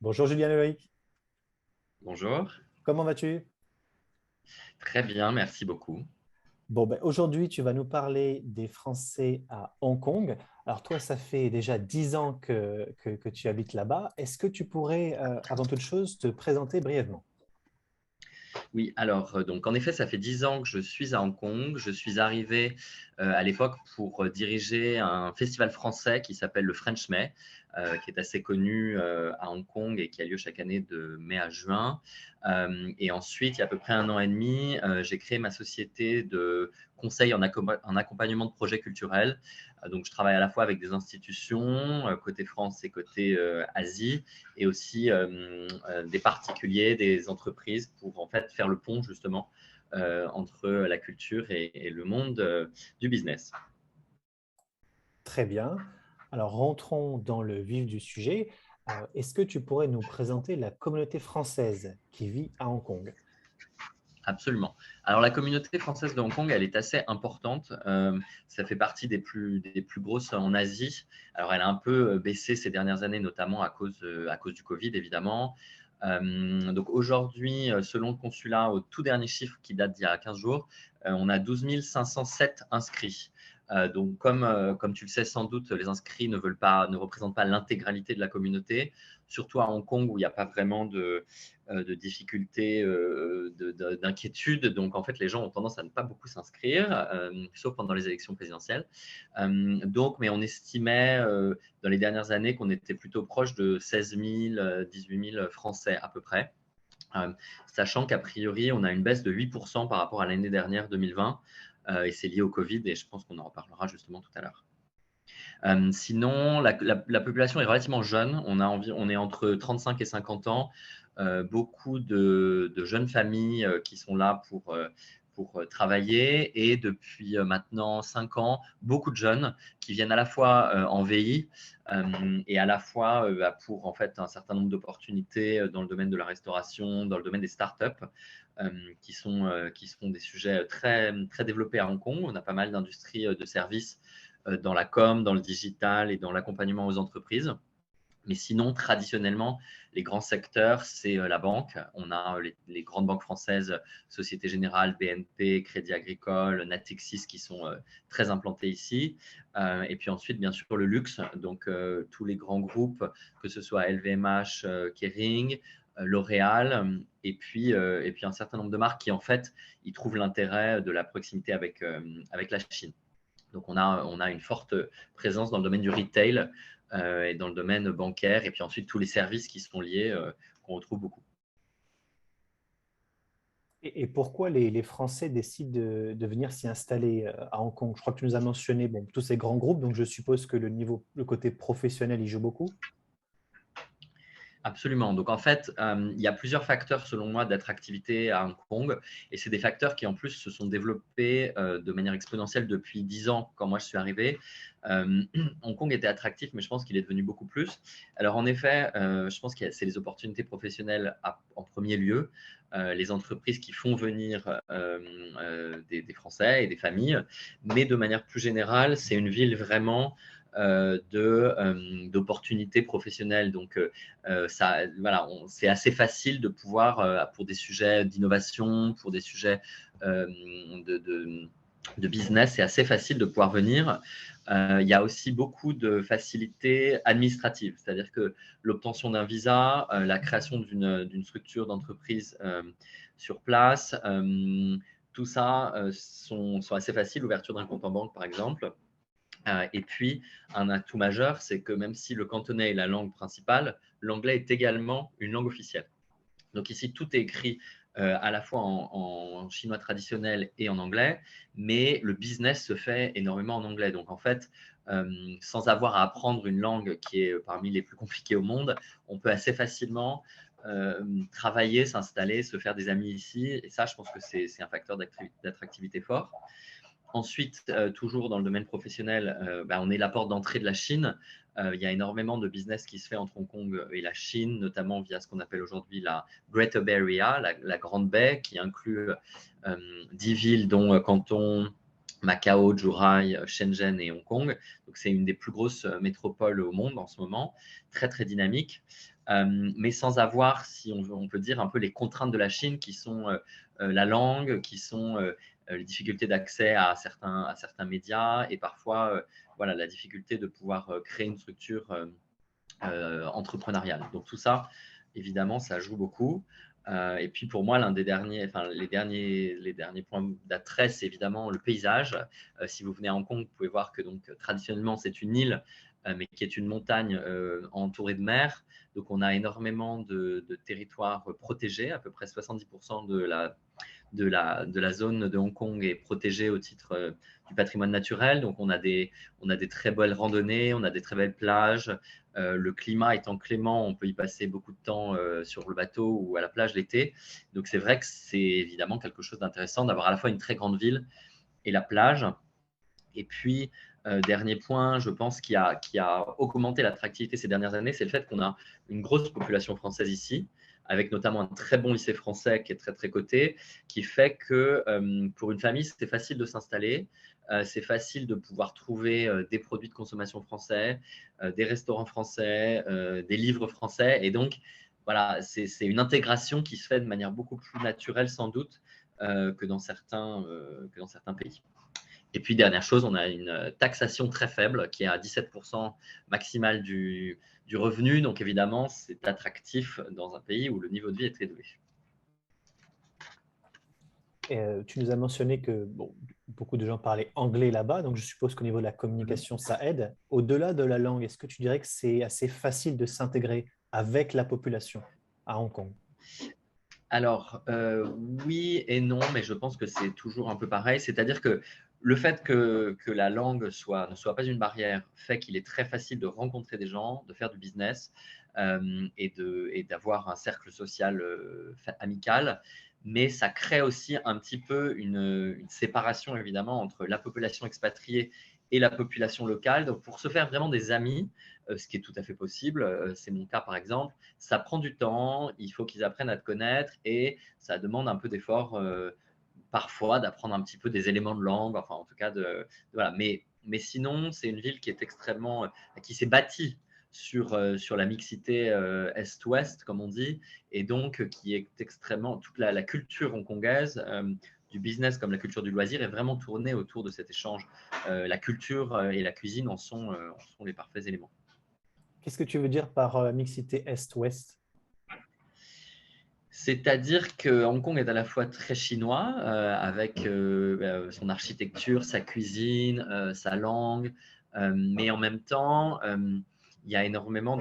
Bonjour Julien Loïc, Bonjour. comment vas-tu? Très bien, merci beaucoup. Bon, ben, aujourd'hui, tu vas nous parler des Français à Hong Kong. Alors toi, ça fait déjà 10 ans que tu habites là-bas. Est-ce que tu pourrais, avant toute chose, te présenter brièvement? Oui, alors, donc en effet, ça fait 10 ans que je suis à Hong Kong. Je suis arrivé à l'époque pour diriger un festival français qui s'appelle le French May, qui est assez connu à Hong Kong et qui a lieu chaque année de mai à juin. Et ensuite, il y a à peu près un an et demi, j'ai créé ma société de conseil en accompagnement de projets culturels. Donc, je travaille à la fois avec des institutions, côté France et côté Asie, et aussi des particuliers, des entreprises pour en fait faire le pont justement entre la culture et le monde du business. Très bien. Alors rentrons dans le vif du sujet. Est-ce que tu pourrais nous présenter la communauté française qui vit à Hong Kong? Absolument. Alors la communauté française de Hong Kong, elle est assez importante. Ça fait partie des plus grosses en Asie. Alors elle a un peu baissé ces dernières années, notamment à cause du Covid, évidemment. Donc aujourd'hui, selon le consulat, au tout dernier chiffre qui date d'il y a 15 jours, on a 12 507 inscrits. Donc comme tu le sais sans doute, les inscrits ne représentent pas l'intégralité de la communauté, surtout à Hong Kong où il n'y a pas vraiment de difficultés, d'inquiétudes. Donc, en fait, les gens ont tendance à ne pas beaucoup s'inscrire, sauf pendant les élections présidentielles. Mais on estimait dans les dernières années qu'on était plutôt proche de 16 000, 18 000 Français à peu près. Euh, Sachant qu'a priori, on a une baisse de 8% par rapport à l'année dernière 2020, et c'est lié au Covid, et je pense qu'on en reparlera justement tout à l'heure. Sinon, la population est relativement jeune. On est entre 35 et 50 ans. Beaucoup de jeunes familles qui sont là pour travailler. Et depuis maintenant 5 ans, beaucoup de jeunes qui viennent à la fois en VI et à la fois pour en fait un certain nombre d'opportunités dans le domaine de la restauration, dans le domaine des startups. Qui sont des sujets très, très développés à Hong Kong. On a pas mal d'industries de services dans la com, dans le digital et dans l'accompagnement aux entreprises. Mais sinon, traditionnellement, les grands secteurs, c'est la banque. On a les grandes banques françaises, Société Générale, BNP, Crédit Agricole, Natixis, qui sont très implantés ici. Et puis ensuite, bien sûr, le luxe. Donc, tous les grands groupes, que ce soit LVMH, Kering, L'Oréal, et puis un certain nombre de marques qui, en fait, ils trouvent l'intérêt de la proximité avec la Chine. Donc, on a une forte présence dans le domaine du retail et dans le domaine bancaire, et puis ensuite tous les services qui sont liés, qu'on retrouve beaucoup. Et pourquoi les Français décident de venir s'y installer à Hong Kong? Je crois que tu nous as mentionné bon, tous ces grands groupes, donc je suppose que le côté professionnel y joue beaucoup. Absolument. Donc en fait, il y a plusieurs facteurs selon moi d'attractivité à Hong Kong, et c'est des facteurs qui en plus se sont développés de manière exponentielle depuis 10 ans quand moi je suis arrivé. Euh, Hong Kong était attractif, mais je pense qu'il est devenu beaucoup plus. Alors en effet, je pense que c'est les opportunités professionnelles en premier lieu, les entreprises qui font venir des Français et des familles, mais de manière plus générale, c'est une ville vraiment d'opportunités professionnelles. Donc, voilà, c'est assez facile de pouvoir, pour des sujets d'innovation, pour des sujets euh, de, de, de business, c'est assez facile de pouvoir venir. Il y a aussi beaucoup de facilités administratives, c'est-à-dire que l'obtention d'un visa, la création d'une structure d'entreprise sur place, tout ça sont assez faciles, l'ouverture d'un compte en banque par exemple. Et puis, un atout majeur, c'est que même si le cantonais est la langue principale, l'anglais est également une langue officielle. Donc ici, tout est écrit à la fois en chinois traditionnel et en anglais, mais le business se fait énormément en anglais. Donc en fait, sans avoir à apprendre une langue qui est parmi les plus compliquées au monde, on peut assez facilement travailler, s'installer, se faire des amis ici. Et ça, je pense que c'est un facteur d'attractivité fort. Ensuite, toujours dans le domaine professionnel, on est la porte d'entrée de la Chine. Il y a énormément de business qui se fait entre Hong Kong et la Chine, notamment via ce qu'on appelle aujourd'hui la Greater Bay Area, la Grande Baie, qui inclut 10 villes, dont Canton, Macao, Zhuhai, Shenzhen et Hong Kong. Donc, c'est une des plus grosses métropoles au monde en ce moment, très, très dynamique, mais sans avoir, si on peut dire, un peu les contraintes de la Chine qui sont la langue, qui sont les difficultés d'accès à certains médias et parfois voilà, la difficulté de pouvoir créer une structure entrepreneuriale. Donc, tout ça, évidemment, ça joue beaucoup. Et puis pour moi, l'un des derniers, enfin les derniers points d'attrait, c'est évidemment le paysage. Si vous venez à Hong Kong, vous pouvez voir que donc traditionnellement c'est une île, mais qui est une montagne entourée de mer. Donc on a énormément de territoires protégés, à peu près 70% de la zone de Hong Kong est protégée au titre du patrimoine naturel. Donc, on a des très belles randonnées, on a des très belles plages. Le climat étant clément, on peut y passer beaucoup de temps sur le bateau ou à la plage l'été. Donc, c'est vrai que c'est évidemment quelque chose d'intéressant d'avoir à la fois une très grande ville et la plage. Et puis, dernier point, je pense qui a augmenté l'attractivité ces dernières années, c'est le fait qu'on a une grosse population française ici, avec notamment un très bon lycée français qui est très très coté, qui fait que pour une famille, c'est facile de s'installer, c'est facile de pouvoir trouver des produits de consommation français, des restaurants français, des livres français. Et donc, voilà, c'est une intégration qui se fait de manière beaucoup plus naturelle sans doute que dans certains pays. Et puis, dernière chose, on a une taxation très faible qui est à 17% maximale du revenu. Donc, évidemment, c'est attractif dans un pays où le niveau de vie est très élevé. Et, tu nous as mentionné que bon, beaucoup de gens parlaient anglais là-bas, donc je suppose qu'au niveau de la Mhm. communication, ça aide. Au-delà de la langue, est-ce que tu dirais que c'est assez facile de s'intégrer avec la population à Hong Kong? Alors, oui et non, mais je pense que c'est toujours un peu pareil. C'est-à-dire que le fait que la langue ne soit pas une barrière fait qu'il est très facile de rencontrer des gens, de faire du business et d'avoir un cercle social amical. Mais ça crée aussi un petit peu une séparation, évidemment, entre la population expatriée et la population locale. Donc, pour se faire vraiment des amis, ce qui est tout à fait possible, c'est mon cas par exemple, ça prend du temps, il faut qu'ils apprennent à te connaître et ça demande un peu d'effort parfois d'apprendre un petit peu des éléments de langue, enfin en tout cas voilà. Mais sinon, c'est une ville qui est extrêmement, qui s'est bâtie sur la mixité Est-Ouest, comme on dit, et donc qui est extrêmement, toute la culture hongkongaise, du business comme la culture du loisir, est vraiment tournée autour de cet échange. La culture et la cuisine en sont les parfaits éléments. Qu'est-ce que tu veux dire par mixité Est-Ouest? C'est-à-dire que Hong Kong est à la fois très chinois, avec son architecture, sa cuisine, sa langue, mais en même temps, il y a énormément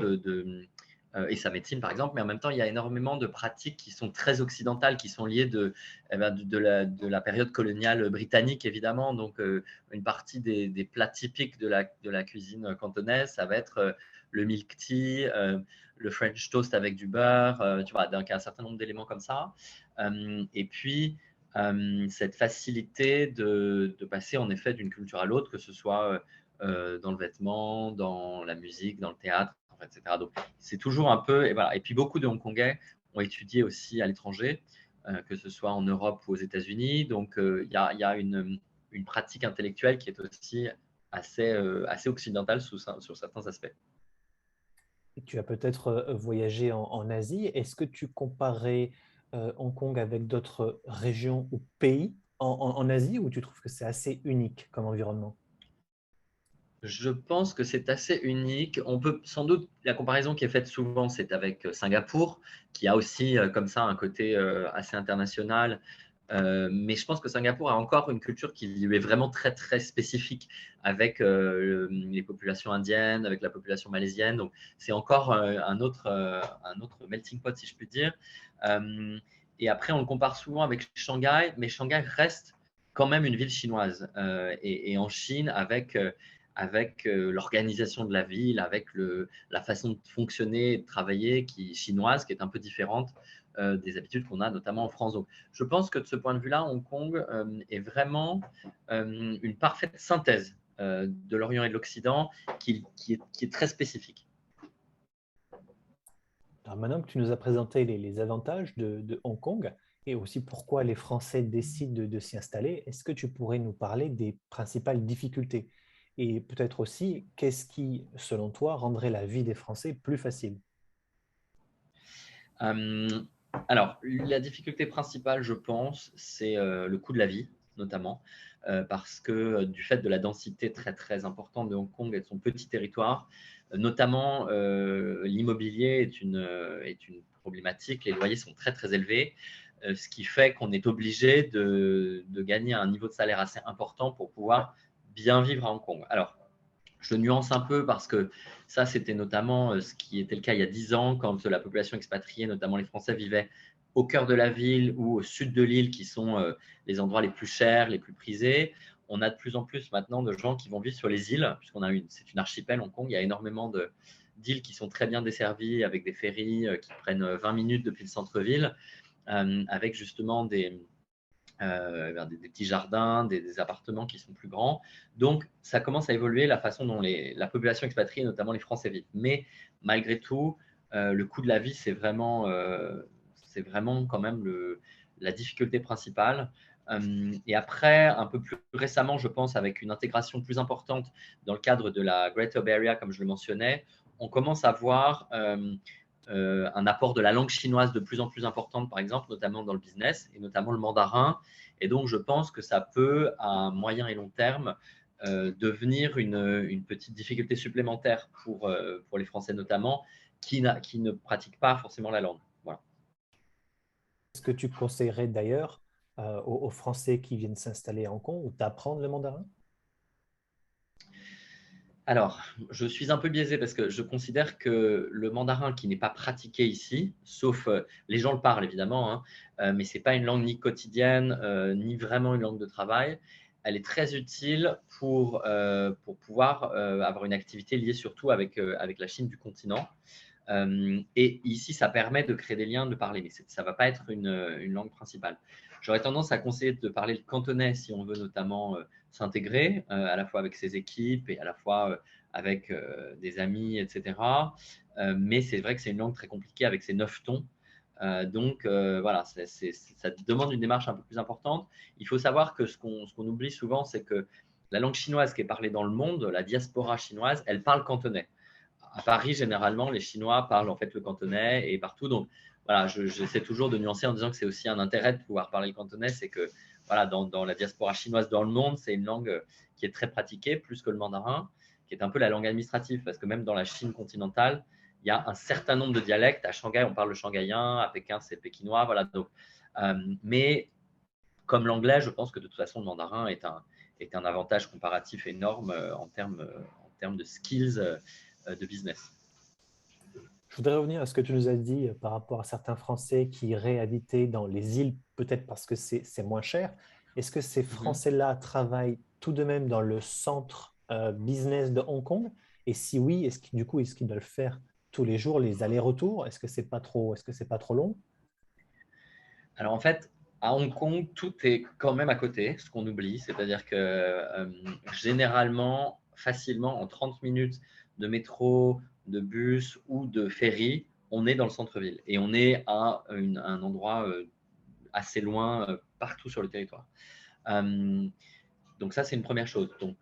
et sa médecine par exemple, mais en même temps, il y a énormément de pratiques qui sont très occidentales, qui sont liées de la période coloniale britannique, évidemment. Donc, une partie des plats typiques de la cuisine cantonaise, ça va être le milk tea, le French toast avec du beurre, tu vois, donc un certain nombre d'éléments comme ça. Et puis, cette facilité de passer en effet d'une culture à l'autre, que ce soit dans le vêtement, dans la musique, dans le théâtre, etc. Donc, c'est toujours un peu, et voilà. Et puis, beaucoup de Hongkongais ont étudié aussi à l'étranger, que ce soit en Europe ou aux États-Unis. Donc, il y a une pratique intellectuelle qui est aussi assez occidentale sur certains aspects. Tu as peut-être voyagé en Asie. Est-ce que tu comparais Hong Kong avec d'autres régions ou pays en Asie ou tu trouves que c'est assez unique comme environnement? Je pense que c'est assez unique. On peut sans doute, la comparaison qui est faite souvent, c'est avec Singapour, qui a aussi comme ça un côté assez international. Mais je pense que Singapour a encore une culture qui lui est vraiment très très spécifique avec les populations indiennes, avec la population malaisienne. Donc c'est encore un autre melting pot si je puis dire. Euh, et après on le compare souvent avec Shanghai, mais Shanghai reste quand même une ville chinoise. Et en Chine avec l'organisation de la ville, avec la façon de fonctionner et de travailler chinoise, qui est un peu différente des habitudes qu'on a notamment en France. Donc, je pense que de ce point de vue-là, Hong Kong est vraiment une parfaite synthèse de l'Orient et de l'Occident qui est très spécifique. Alors maintenant que tu nous as présenté les avantages de Hong Kong, et aussi pourquoi les Français décident de s'y installer. Est-ce que tu pourrais nous parler des principales difficultés? Et peut-être aussi, qu'est-ce qui, selon toi, rendrait la vie des Français plus facile? Euh, alors, la difficulté principale, je pense, c'est le coût de la vie, notamment, parce que du fait de la densité très, très importante de Hong Kong et de son petit territoire, notamment, l'immobilier est une problématique. Les loyers sont très, très élevés, ce qui fait qu'on est obligé de gagner un niveau de salaire assez important pour pouvoir bien vivre à Hong Kong. Alors, je nuance un peu parce que ça, c'était notamment ce qui était le cas il y a 10 ans, quand la population expatriée, notamment les Français, vivaient au cœur de la ville ou au sud de l'île, qui sont les endroits les plus chers, les plus prisés. On a de plus en plus maintenant de gens qui vont vivre sur les îles, puisqu'on a c'est une archipel, Hong Kong. Il y a énormément d'îles qui sont très bien desservies avec des ferries qui prennent 20 minutes depuis le centre-ville, avec justement des petits jardins, des appartements qui sont plus grands. Donc, ça commence à évoluer la façon dont la population expatriée, notamment les Français, vivent. Mais malgré tout, le coût de la vie, c'est vraiment quand même la difficulté principale. Et après, un peu plus récemment, je pense, avec une intégration plus importante dans le cadre de la Greater Bay Area, comme je le mentionnais, on commence à voir un apport de la langue chinoise de plus en plus importante, par exemple, notamment dans le business, et notamment le mandarin. Et donc, je pense que ça peut, à moyen et long terme, devenir une petite difficulté supplémentaire pour les Français notamment, qui ne pratiquent pas forcément la langue. Voilà. Est-ce que tu conseillerais d'ailleurs aux Français qui viennent s'installer à Hong Kong ou d'apprendre le mandarin? Alors, je suis un peu biaisé parce que je considère que le mandarin qui n'est pas pratiqué ici, sauf les gens le parlent évidemment, hein, mais ce n'est pas une langue ni quotidienne, ni vraiment une langue de travail. Elle est très utile pour pouvoir avoir une activité liée surtout avec la Chine du continent. Et ici, ça permet de créer des liens, de parler, mais ça ne va pas être une langue principale. J'aurais tendance à conseiller de parler le cantonais si on veut notamment s'intégrer, à la fois avec ses équipes et à la fois avec des amis, etc. Mais c'est vrai que c'est une langue très compliquée avec ses 9 tons. Donc voilà, ça demande une démarche un peu plus importante. Il faut savoir que ce qu'on oublie souvent, c'est que la langue chinoise qui est parlée dans le monde, la diaspora chinoise, elle parle cantonais. À Paris, généralement, les Chinois parlent en fait le cantonais et partout. Donc, voilà, j'essaie toujours de nuancer en disant que c'est aussi un intérêt de pouvoir parler le cantonais. C'est que, voilà, dans la diaspora chinoise dans le monde, c'est une langue qui est très pratiquée, plus que le mandarin, qui est un peu la langue administrative, parce que même dans la Chine continentale, il y a un certain nombre de dialectes. À Shanghai, on parle le shanghaïen, à Pékin, c'est pékinois. Voilà, donc, mais comme l'anglais, je pense que de toute façon, le mandarin est un avantage comparatif énorme en termes de skills de business. Je voudrais revenir à ce que tu nous as dit par rapport à certains Français qui iraient habiter dans les îles, peut-être parce que c'est moins cher. Est-ce que ces Mhm. Français-là travaillent tout de même dans le centre business de Hong Kong? Et si oui, du coup, est-ce qu'ils doivent faire tous les jours les allers-retours? Est-ce que c'est pas trop long? Alors en fait, à Hong Kong, tout est quand même à côté, ce qu'on oublie. C'est-à-dire que généralement, facilement, en 30 minutes de métro, de bus ou de ferry, on est dans le centre-ville et on est à un endroit assez loin partout sur le territoire. Euh, donc ça, c'est une première chose. Donc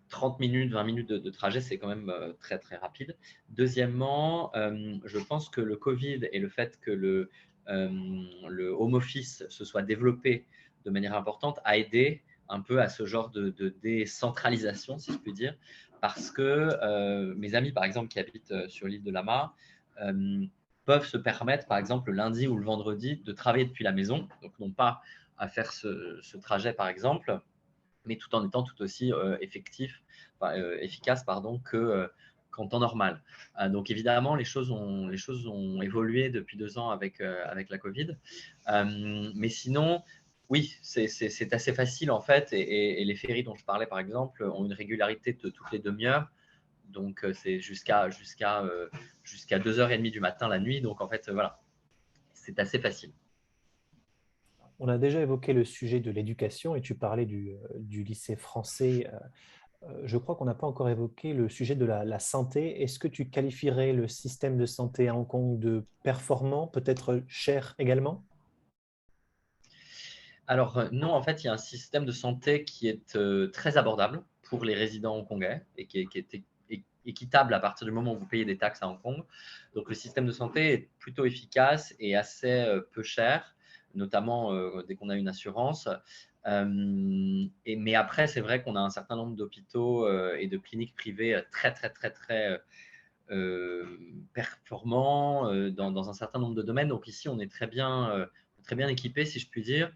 30 minutes, 20 minutes de trajet, c'est quand même très, très rapide. Deuxièmement, je pense que le Covid et le fait que le home office se soit développé de manière importante a aidé un peu à ce genre de décentralisation, si je puis dire, parce que mes amis, par exemple, qui habitent sur l'île de Lama, euh, peuvent se permettre, par exemple, le lundi ou le vendredi, de travailler depuis la maison, donc non pas à faire ce trajet, par exemple, mais tout en étant tout aussi efficace pardon, qu'en temps normal. Donc évidemment, les choses ont évolué depuis 2 ans avec la Covid. Mais sinon, oui, c'est assez facile en fait. Et les ferries dont je parlais, par exemple, ont une régularité de toutes les demi-heures. Donc c'est jusqu'à 2h30 du matin la nuit. Donc en fait, voilà, c'est assez facile. On a déjà évoqué le sujet de l'éducation et tu parlais du lycée français. Je crois qu'on n'a pas encore évoqué le sujet de la santé. Est-ce que tu qualifierais le système de santé à Hong Kong de performant, peut-être cher également? Alors, non, en fait, il y a un système de santé qui est très abordable pour les résidents hongkongais et qui est équitable à partir du moment où vous payez des taxes à Hong Kong. Donc, le système de santé est plutôt efficace et assez peu cher, notamment dès qu'on a une assurance. Mais après, c'est vrai qu'on a un certain nombre d'hôpitaux et de cliniques privées très, très, très, très performants dans un certain nombre de domaines. Donc ici, on est très bien équipé, si je puis dire.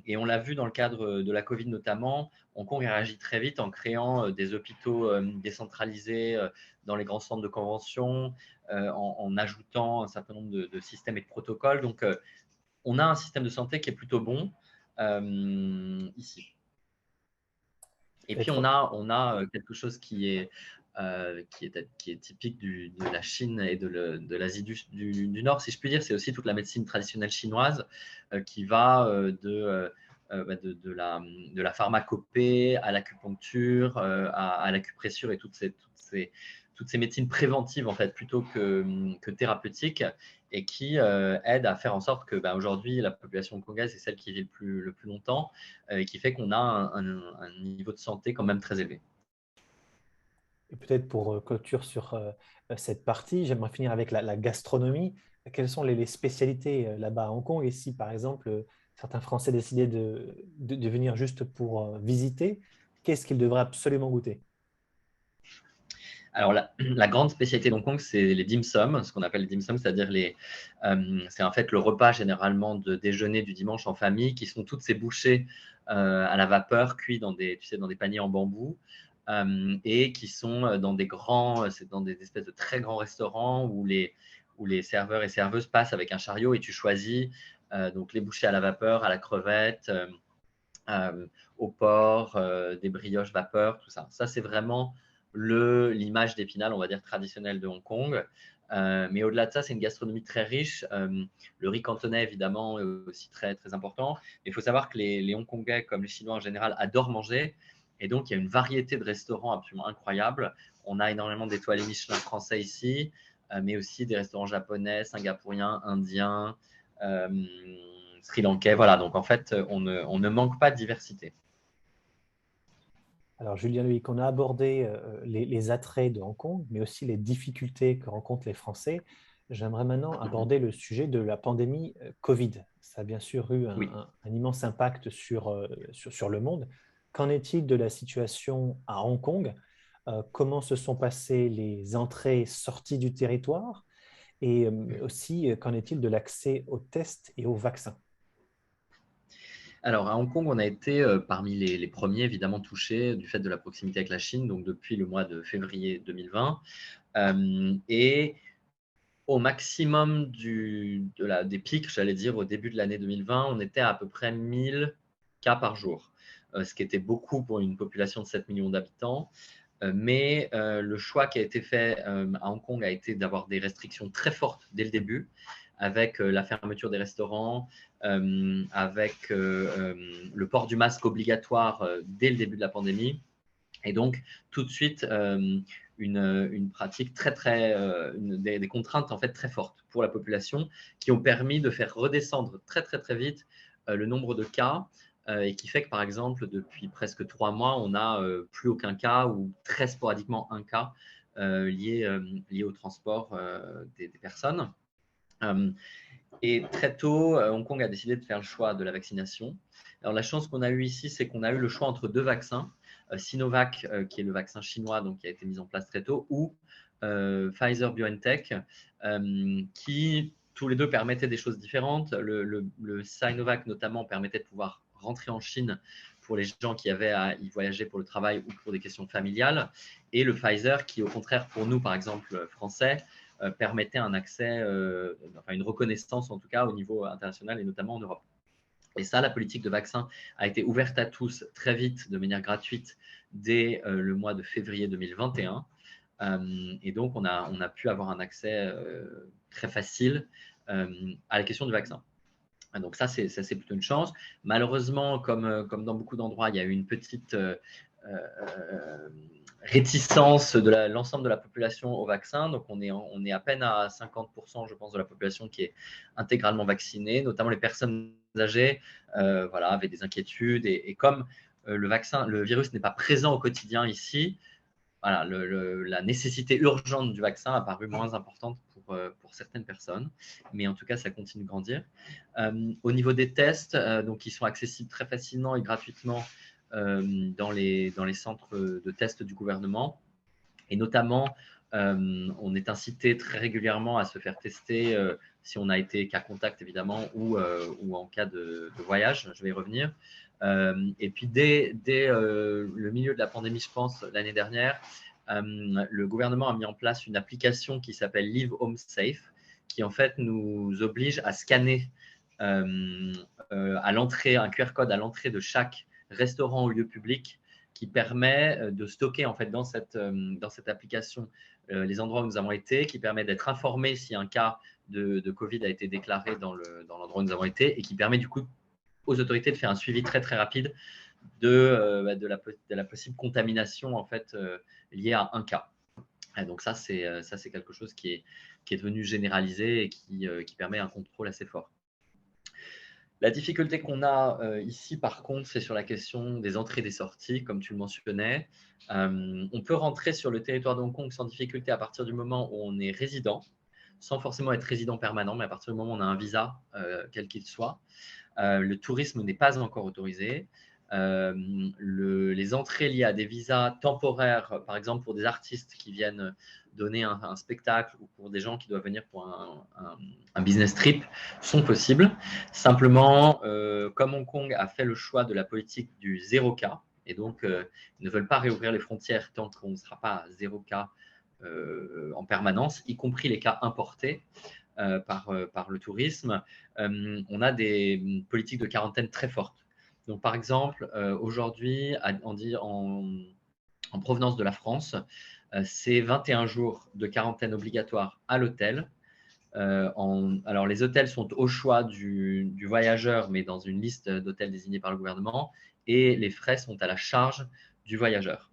Et on l'a vu dans le cadre de la Covid notamment, Hong Kong a réagi très vite en créant des hôpitaux décentralisés dans les grands centres de convention, en ajoutant un certain nombre de systèmes et de protocoles. Donc, on a un système de santé qui est plutôt bon ici. Et puis, Être- on a quelque chose qui est typique de la Chine et de l'Asie du Nord, si je puis dire. C'est aussi toute la médecine traditionnelle chinoise qui va de la pharmacopée à l'acupuncture, à l'acupressure et toutes ces médecines préventives en fait, plutôt que thérapeutiques et qui aident à faire en sorte que aujourd'hui, la population hongkongaise est celle qui vit le plus longtemps et qui fait qu'on a un niveau de santé quand même très élevé. Et peut-être pour clôture sur cette partie, j'aimerais finir avec la gastronomie. Quelles sont les spécialités là-bas à Hong Kong? Et si, par exemple, certains Français décidaient de venir juste pour visiter, qu'est-ce qu'ils devraient absolument goûter? Alors, la grande spécialité d'Hong Kong, c'est les dim sum, ce qu'on appelle les dim sum, c'est-à-dire c'est en fait le repas généralement de déjeuner du dimanche en famille, qui sont toutes ces bouchées à la vapeur, cuits tu sais, dans des paniers en bambou, et qui sont c'est dans des espèces de très grands restaurants où les serveurs et serveuses passent avec un chariot et tu choisis donc les bouchées à la vapeur, à la crevette, au porc, des brioches vapeur, tout ça. Ça, c'est vraiment l'image d'Épinal, on va dire, traditionnelle de Hong Kong. Mais au-delà de ça, c'est une gastronomie très riche. Le riz cantonais, évidemment, est aussi très, très important. Il faut savoir que les Hongkongais, comme les Chinois en général, adorent manger. Et donc, il y a une variété de restaurants absolument incroyable. On a énormément d'étoiles Michelin français ici, mais aussi des restaurants japonais, singapouriens, indiens, euh, sri-lankais. Voilà, donc en fait, on ne manque pas de diversité. Alors, Julien Louis, on a abordé les attraits de Hong Kong, mais aussi les difficultés que rencontrent les Français. J'aimerais maintenant aborder le sujet de la pandémie Covid. Ça a bien sûr eu Oui. un immense impact sur le monde. Qu'en est-il de la situation à Hong Kong? Comment se sont passées les entrées et sorties du territoire? Et aussi, qu'en est-il de l'accès aux tests et aux vaccins? Alors, à Hong Kong, on a été parmi les premiers, évidemment, touchés du fait de la proximité avec la Chine, donc depuis le mois de février 2020. Et au maximum des pics, j'allais dire, au début de l'année 2020, on était à peu près 1000 cas par jour, ce qui était beaucoup pour une population de 7 millions d'habitants. Mais le choix qui a été fait à Hong Kong a été d'avoir des restrictions très fortes dès le début, avec la fermeture des restaurants, avec le port du masque obligatoire dès le début de la pandémie. Et donc, tout de suite, une pratique des contraintes en fait très fortes pour la population qui ont permis de faire redescendre très, très, très vite le nombre de cas et qui fait que, par exemple, depuis presque 3 mois, on n'a plus aucun cas ou très sporadiquement un cas lié au transport des personnes. Euh, et très tôt, Hong Kong a décidé de faire le choix de la vaccination. Alors, la chance qu'on a eue ici, c'est qu'on a eu le choix entre deux vaccins, Sinovac, qui est le vaccin chinois, donc qui a été mis en place très tôt, ou Pfizer-BioNTech, qui tous les deux permettaient des choses différentes. Le Sinovac, notamment, permettait de pouvoir rentrer en Chine pour les gens qui avaient à y voyager pour le travail ou pour des questions familiales. Et le Pfizer, qui, au contraire, pour nous, par exemple, français, permettait un accès, enfin une reconnaissance en tout cas au niveau international et notamment en Europe. Et ça, la politique de vaccin a été ouverte à tous très vite, de manière gratuite, dès le mois de février 2021. Et donc, on a pu avoir un accès très facile à la question du vaccin. Donc ça, c'est plutôt une chance. Malheureusement, comme dans beaucoup d'endroits, il y a eu une petite réticence de l'ensemble de la population au vaccin. Donc, on est à peine à 50%, je pense, de la population qui est intégralement vaccinée, notamment les personnes âgées, voilà, avaient des inquiétudes. Et comme le virus n'est pas présent au quotidien ici, voilà, la nécessité urgente du vaccin a paru moins importante pour certaines personnes. Mais en tout cas, ça continue de grandir. Au niveau des tests, donc, ils sont accessibles très facilement et gratuitement dans les centres de tests du gouvernement. Et notamment, on est incité très régulièrement à se faire tester si on a été cas contact, évidemment, ou en cas de voyage. Je vais y revenir. Et puis, dès le milieu de la pandémie, je pense, l'année dernière, le gouvernement a mis en place une application qui s'appelle Live Home Safe, qui en fait nous oblige à scanner à l'entrée, un QR code à l'entrée de chaque restaurant ou lieu public qui permet de stocker en fait dans cette application les endroits où nous avons été, qui permet d'être informé si un cas de Covid a été déclaré dans l'endroit où nous avons été et qui permet du coup aux autorités de faire un suivi très très rapide de la possible contamination en fait liée à un cas. Et donc ça c'est quelque chose qui est devenu généralisé et qui permet un contrôle assez fort. La difficulté qu'on a ici, par contre, c'est sur la question des entrées et des sorties, comme tu le mentionnais. On peut rentrer sur le territoire de Hong Kong sans difficulté à partir du moment où on est résident, sans forcément être résident permanent, mais à partir du moment où on a un visa, quel qu'il soit. Le tourisme n'est pas encore autorisé. Les entrées liées à des visas temporaires, par exemple pour des artistes qui viennent donner un spectacle ou pour des gens qui doivent venir pour un business trip, sont possibles. Simplement, comme Hong Kong a fait le choix de la politique du 0 cas, et donc ils ne veulent pas réouvrir les frontières tant qu'on ne sera pas à 0 cas en permanence, y compris les cas importés par le tourisme, on a des politiques de quarantaine très fortes. Donc, par exemple, aujourd'hui, en provenance de la France, c'est 21 jours de quarantaine obligatoire à l'hôtel. Alors, les hôtels sont au choix du voyageur, mais dans une liste d'hôtels désignés par le gouvernement, et les frais sont à la charge du voyageur.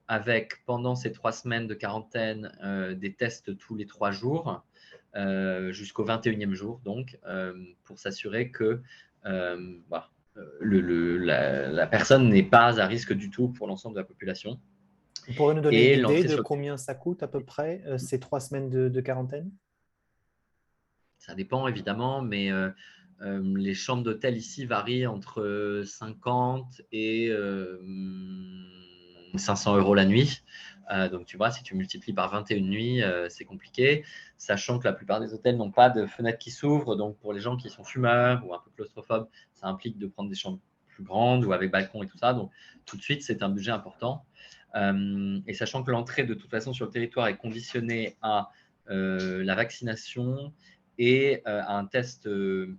Avec, pendant ces 3 semaines de quarantaine, des tests tous les 3 jours, jusqu'au 21e jour, donc, pour s'assurer que la personne n'est pas à risque du tout pour l'ensemble de la population. Vous pourrez nous donner une idée de combien ça coûte à peu près, ces 3 semaines de quarantaine? Ça dépend évidemment, mais les chambres d'hôtel ici varient entre 50 et 500 € la nuit. Donc, tu vois, si tu multiplies par 21 nuits, c'est compliqué, sachant que la plupart des hôtels n'ont pas de fenêtres qui s'ouvrent. Donc, pour les gens qui sont fumeurs ou un peu claustrophobes, ça implique de prendre des chambres plus grandes ou avec balcon et tout ça. Donc, tout de suite, c'est un budget important. Et sachant que l'entrée, de toute façon, sur le territoire est conditionnée à la vaccination et à un test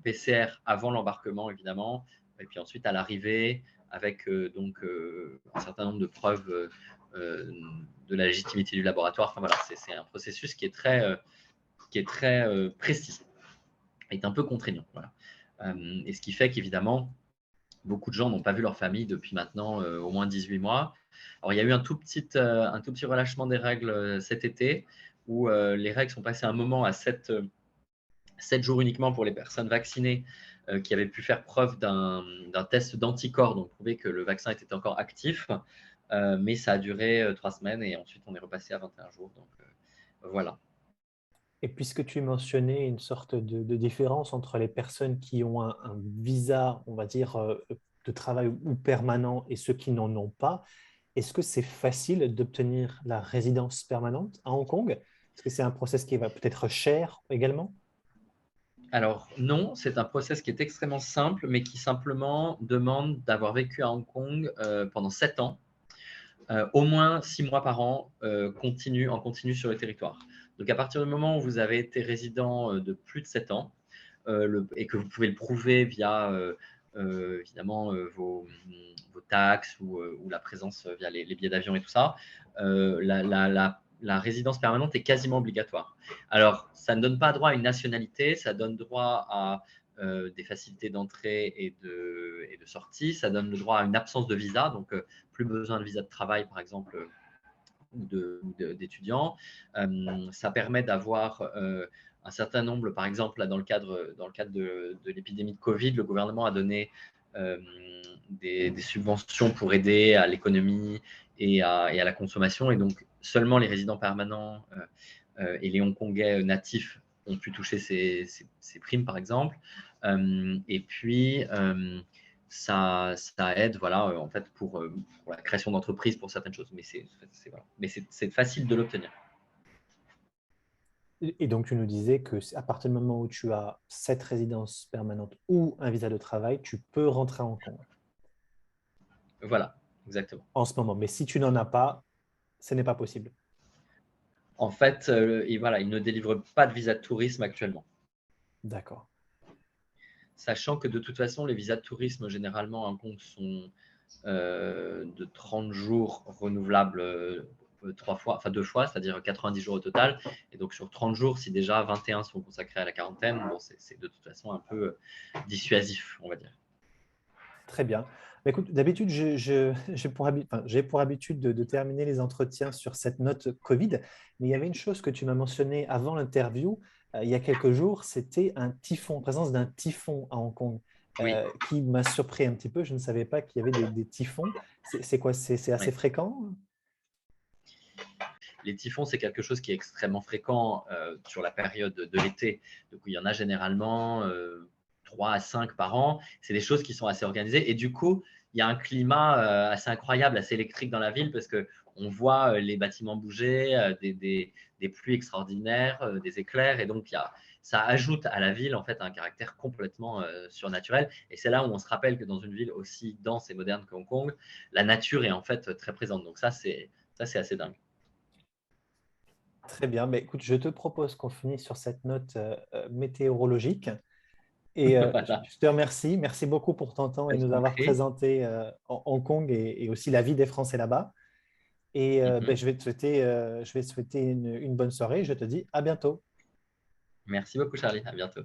PCR avant l'embarquement, évidemment, et puis ensuite à l'arrivée, avec un certain nombre de preuves de la légitimité du laboratoire. Enfin, voilà, c'est un processus qui est très précis, est un peu contraignant. Voilà. Et ce qui fait qu'évidemment, beaucoup de gens n'ont pas vu leur famille depuis maintenant au moins 18 mois. Alors, il y a eu un tout petit relâchement des règles cet été, où les règles sont passées un moment à 7 jours uniquement pour les personnes vaccinées qui avaient pu faire preuve d'un test d'anticorps, donc prouver que le vaccin était encore actif. Mais ça a duré 3 semaines et ensuite on est repassé à 21 jours. Donc voilà. Et puisque tu mentionnais une sorte de différence entre les personnes qui ont un visa, on va dire, de travail ou permanent et ceux qui n'en ont pas, est-ce que c'est facile d'obtenir la résidence permanente à Hong Kong? Est-ce que c'est un process qui va peut-être cher également? Alors non, c'est un process qui est extrêmement simple, mais qui simplement demande d'avoir vécu à Hong Kong pendant 7 ans, au moins 6 mois par an, en continu sur le territoire. Donc à partir du moment où vous avez été résident de plus de 7 ans, et que vous pouvez le prouver via évidemment vos taxes ou la présence via les billets d'avion et tout ça, la résidence permanente est quasiment obligatoire. Alors, ça ne donne pas droit à une nationalité, ça donne droit à des facilités d'entrée et de sortie. Ça donne le droit à une absence de visa, donc plus besoin de visa de travail, par exemple, ou d'étudiants. Ça permet d'avoir un certain nombre, par exemple, là, dans le cadre de l'épidémie de Covid, le gouvernement a donné des subventions pour aider à l'économie et à la consommation. Et donc, seulement les résidents permanents et les Hongkongais natifs ont pu toucher ces primes, par exemple. Et puis, ça aide voilà, en fait, pour la création d'entreprises pour certaines choses. Mais c'est facile de l'obtenir. Et donc, tu nous disais que à partir du moment où tu as cette résidence permanente ou un visa de travail, tu peux rentrer à Hong Kong Voilà, exactement. en ce moment. Mais si tu n'en as pas, ce n'est pas possible. En fait, voilà, ils ne délivrent pas de visa de tourisme actuellement. D'accord. Sachant que de toute façon, les visas de tourisme, généralement, à Hong Kong, sont de 30 jours renouvelables 2 fois, c'est-à-dire 90 jours au total. Et donc, sur 30 jours, si déjà 21 sont consacrés à la quarantaine, bon, c'est de toute façon un peu dissuasif, on va dire. Très bien. Bah, écoute, d'habitude, j'ai pour habitude de terminer les entretiens sur cette note Covid, mais il y avait une chose que tu m'as mentionnée avant l'interview, il y a quelques jours, c'était un typhon, la présence d'un typhon à Hong Kong, Oui, qui m'a surpris un petit peu. Je ne savais pas qu'il y avait des typhons. C'est quoi? C'est assez oui. fréquent? Les typhons, c'est quelque chose qui est extrêmement fréquent sur la période de l'été. Donc, il y en a généralement 3 à 5 par an. C'est des choses qui sont assez organisées. Et du coup, il y a un climat assez incroyable, assez électrique dans la ville parce qu'on voit les bâtiments bouger, des pluies extraordinaires, des éclairs. Et donc, ça ajoute à la ville en fait un caractère complètement surnaturel. Et c'est là où on se rappelle que dans une ville aussi dense et moderne que Hong Kong, la nature est en fait très présente. Donc ça, c'est assez dingue. Très bien. Mais écoute, je te propose qu'on finisse sur cette note météorologique. Et Voilà. je te remercie. Merci beaucoup pour ton temps et Je nous t'en avoir prie. présenté Hong Kong et aussi la vie des Français là-bas. Et ben, Mhm. je vais te souhaiter une bonne soirée. Je te dis à bientôt. Merci beaucoup, Charlie. À bientôt.